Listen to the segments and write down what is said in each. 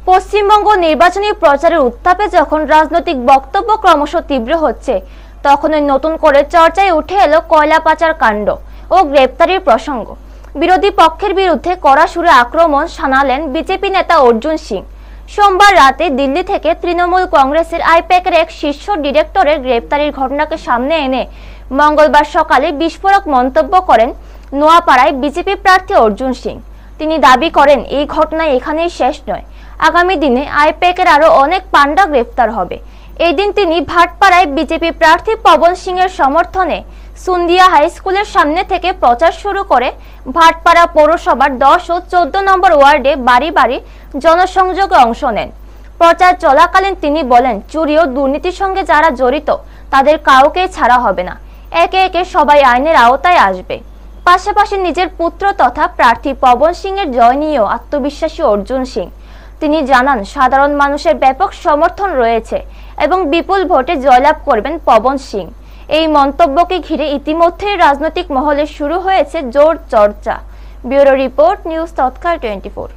পশ্চিমবঙ্গ নির্বাচনী প্রচারের উত্তাপে যখন রাজনৈতিক বক্তব্য ক্রমশ তীব্র হচ্ছে, তখনই নতুন করে চর্চায় উঠে এলো কয়লা পাচার কাণ্ড ও গ্রেপ্তারির প্রসঙ্গ। বিরোধী পক্ষের বিরুদ্ধে কড়া সুরে আক্রমণ শানালেন বিজেপি নেতা অর্জুন সিং। সোমবার রাতে দিল্লি থেকে তৃণমূল কংগ্রেসের আইপ্যাকের এক শীর্ষ ডিরেক্টরের গ্রেপ্তারির ঘটনাকে সামনে এনে মঙ্গলবার সকালে বিস্ফোরক মন্তব্য করেন নোয়াপাড়ায় বিজেপি প্রার্থী অর্জুন সিং। তিনি দাবি করেন, এই ঘটনা এখানেই শেষ নয়, আগামী দিনে আইপ্যাকের আরো অনেক পান্ডা গ্রেফতার হবে। এই দিন তিনি ভাটপাড়ায় বিজেপি প্রার্থী পবন সিং এর সমর্থনে সুন্দিয়া হাই স্কুলের সামনে থেকে প্রচার শুরু করে ভাটপাড়া পৌরসভার 10 ও 14 নম্বর ওয়ার্ডে বাড়ি বাড়ি জনসংযোগে অংশ নেন। প্রচার চলাকালীন তিনি বলেন, চুরি ও দুর্নীতির সঙ্গে যারা জড়িত তাদের কাউকেই ছাড়া হবে না, একে একে সবাই আইনের আওতায় আসবে। পাশাপাশি নিজের পুত্র তথা প্রার্থী পবন সিং এর জয় নিয়েও আত্মবিশ্বাসী অর্জুন সিং। তিনি জানান, সাধারণ মানুষের ব্যাপক সমর্থন রয়েছে এবং বিপুল ভোটে জয়লাভ করবেন পবন সিং। এই মন্তব্যকে ঘিরে ইতিমধ্যেই রাজনৈতিক মহলে শুরু হয়েছে জোর চর্চা। ব্যুরো রিপোর্ট, নিউজ তৎকাল 24।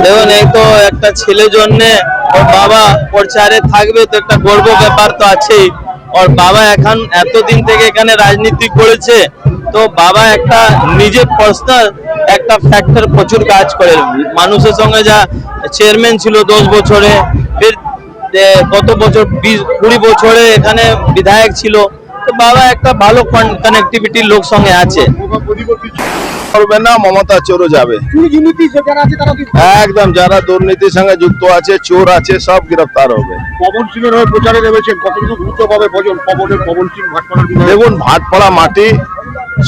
দেখুন, এই তো একটা ছেলের জন্য ওর বাবা প্রচারে থাকবে, তো একটা গর্ব ব্যাপার তো আছেই। ওর বাবা এখন এতদিন থেকে এখানে রাজনীতি করেছে, তো বাবা একটা নিজে পার্সোনাল একটা ফ্যাক্টর প্রচুর কাজ করে। মানুষের সঙ্গে যা চেয়ারম্যান ছিল 10 বছরে, ফির কত বছর 20-20 বছরে এখানে বিধায়ক ছিল, তো বাবা একটা ভালো কানেক্টিভিটির লোক সঙ্গে আছে। করবে না, মমতা চোরও যাবে একদম। যারা দুর্নীতির সঙ্গে যুক্ত আছে, চোর আছে, সব গ্রেফতার হবে। পবন সিং এর হয়ে প্রচারে নেমেছেন, কতটুকু গুরুত্ব পাবে পবন সিং ভাটপাড়ার? দেখুন, ভাটপাড়া মাটি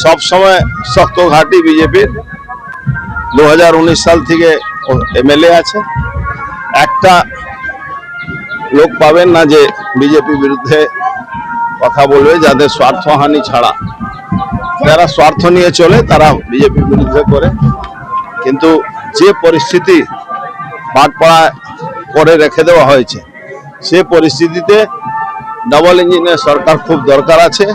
সবসময় শক্ত ঘাঁটি বিজেপির। 2019 সাল থেকে এমএলএ আছে। একটা লোক পাবেন না যে বিজেপি বিরুদ্ধে কথা বলবে, যাদের স্বার্থহানি ছাড়া। যারা স্বার্থ নিয়ে চলে তারা বিজেপির বিরুদ্ধে করে। কিন্তু যে পরিস্থিতি ভাটপাড়া করে রেখে দেওয়া হয়েছে, সে পরিস্থিতিতে ডাবল ইঞ্জিনের সরকার খুব দরকার আছে।